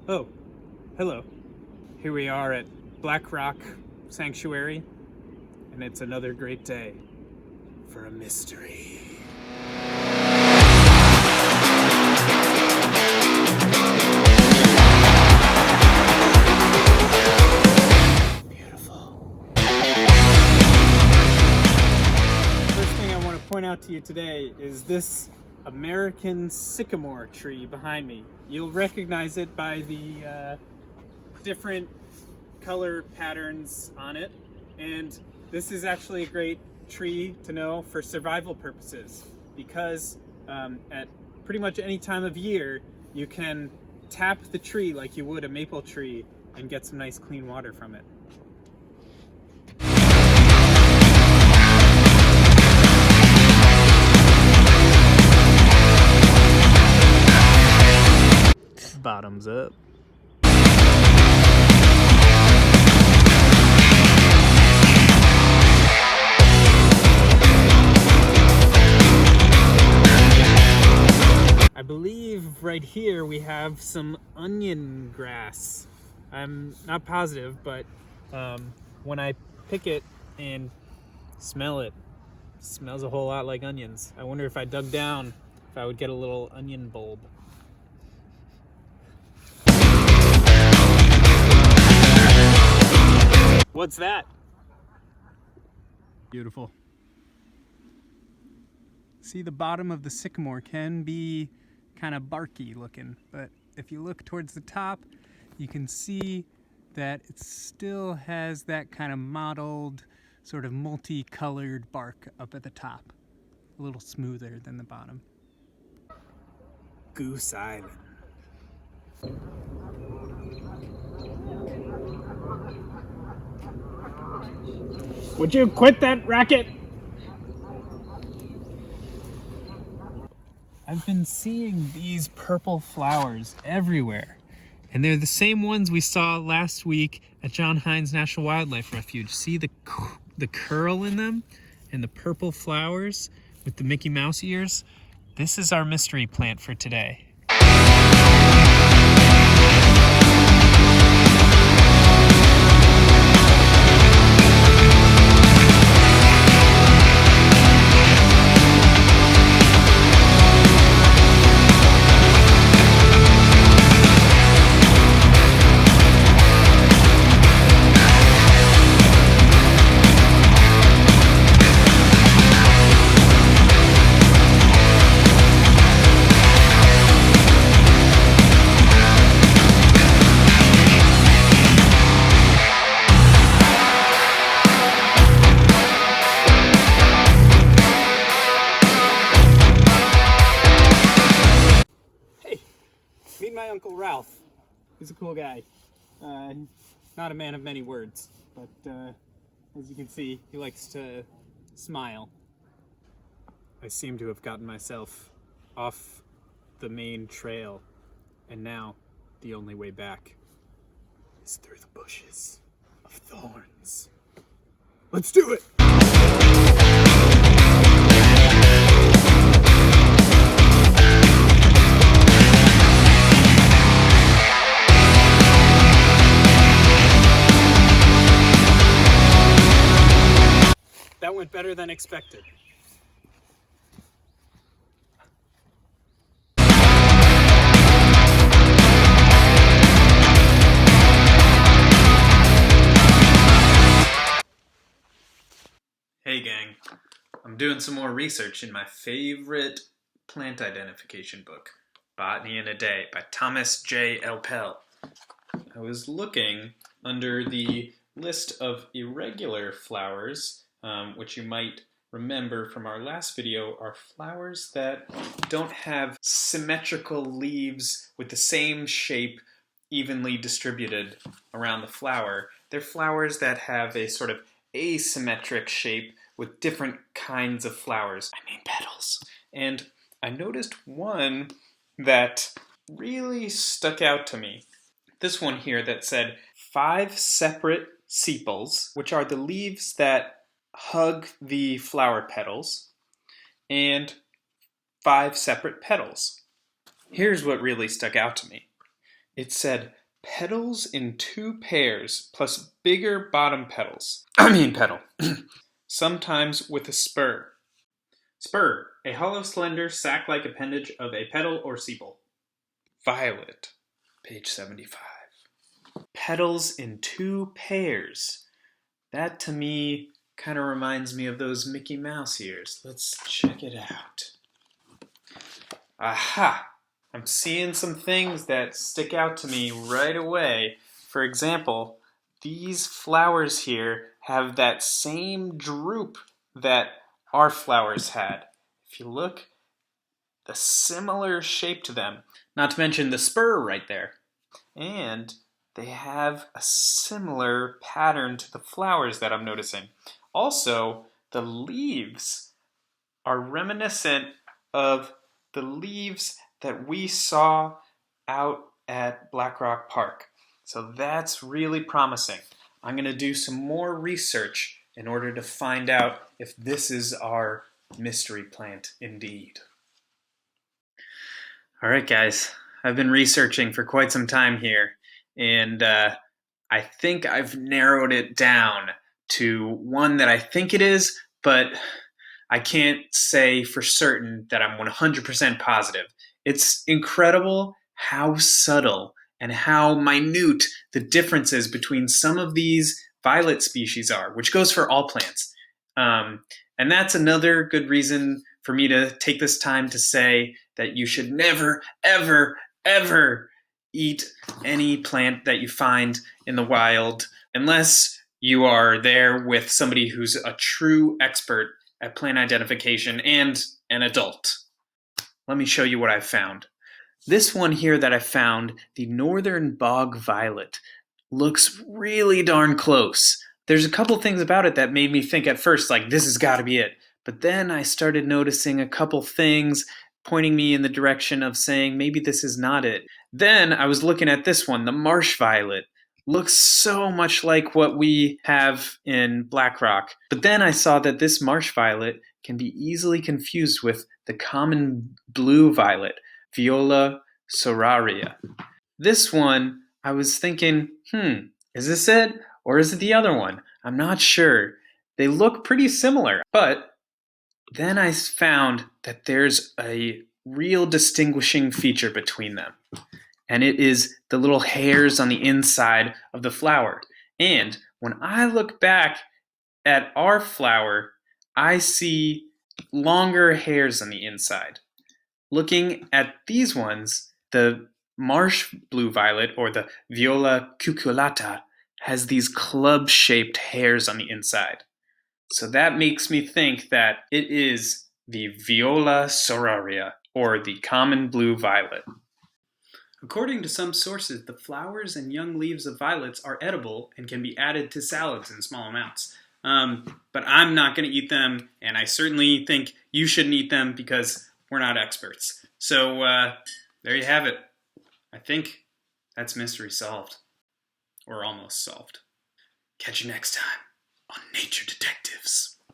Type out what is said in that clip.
Oh, hello. Here we are at Black Rock Sanctuary, and it's another great day for a mystery. Beautiful. First thing I want to point out to you today is this American sycamore tree behind me. You'll recognize it by the different color patterns on it, and this is actually a great tree to know for survival purposes because at pretty much any time of year you can tap the tree like you would a maple tree and get some nice clean water from it. Bottoms up. I believe right here we have some onion grass. I'm not positive, but when I pick it and smell it, it smells a whole lot like onions. I wonder if I dug down, if I would get a little onion bulb. What's that? Beautiful. See, the bottom of the sycamore can be kind of barky looking, but if you look towards the top, you can see that it still has that kind of mottled, sort of multicolored bark up at the top. A little smoother than the bottom. Goose Island. Would you quit that racket? I've been seeing these purple flowers everywhere, and they're the same ones we saw last week at John Hines National Wildlife Refuge. See the curl in them and the purple flowers with the Mickey Mouse ears? This is our mystery plant for today. Meet my Uncle Ralph. He's a cool guy. Not a man of many words, but as you can see, he likes to smile. I seem to have gotten myself off the main trail, and now the only way back is through the bushes of thorns. Let's do it! That went better than expected. Hey gang, I'm doing some more research in my favorite plant identification book, Botany in a Day by Thomas J. Elpel. I was looking under the list of irregular flowers, which you might remember from our last video are flowers that don't have symmetrical leaves with the same shape evenly distributed around the flower. They're flowers that have a sort of asymmetric shape with different kinds of flowers. I mean petals. And I noticed one that really stuck out to me. This one here that said 5 separate sepals, which are the leaves that hug the flower petals, and 5 separate petals. Here's what really stuck out to me. It said petals in 2 pairs plus bigger bottom petals. Petal. Sometimes with a spur. Spur, a hollow, slender, sac-like appendage of a petal or sepal. Violet, page 75. Petals in 2 pairs. That to me kind of reminds me of those Mickey Mouse ears. Let's check it out. Aha! I'm seeing some things that stick out to me right away. For example, these flowers here have that same droop that our flowers had. If you look, the similar shape to them. Not to mention the spur right there. And they have a similar pattern to the flowers that I'm noticing. Also, the leaves are reminiscent of the leaves that we saw out at Black Rock Park. So that's really promising. I'm going to do some more research in order to find out if this is our mystery plant indeed. All right, guys. I've been researching for quite some time here, and I think I've narrowed it down to one that I think it is, but I can't say for certain that I'm 100% positive. It's incredible how subtle and how minute the differences between some of these violet species are, which goes for all plants. And that's another good reason for me to take this time to say that you should never, ever, ever eat any plant that you find in the wild unless you are there with somebody who's a true expert at plant identification and an adult. Let me show you what I've found. This one here that I found, the northern bog violet, looks really darn close. There's a couple things about it that made me think at first, like, this has got to be it. But then I started noticing a couple things pointing me in the direction of saying maybe this is not it. Then I was looking at this one, the marsh violet. Looks so much like what we have in Black Rock. But then I saw that this marsh violet can be easily confused with the common blue violet, Viola soraria. This one, I was thinking, is this it? Or is it the other one? I'm not sure. They look pretty similar, but then I found that there's a real distinguishing feature between them. And it is the little hairs on the inside of the flower. And when I look back at our flower, I see longer hairs on the inside. Looking at these ones, the marsh blue violet, or the Viola cucullata, has these club-shaped hairs on the inside. So that makes me think that it is the Viola soraria, or the common blue violet. According to some sources, the flowers and young leaves of violets are edible and can be added to salads in small amounts. But I'm not going to eat them, and I certainly think you shouldn't eat them because we're not experts. So there you have it. I think that's mystery solved. Or almost solved. Catch you next time on Nature Detectives.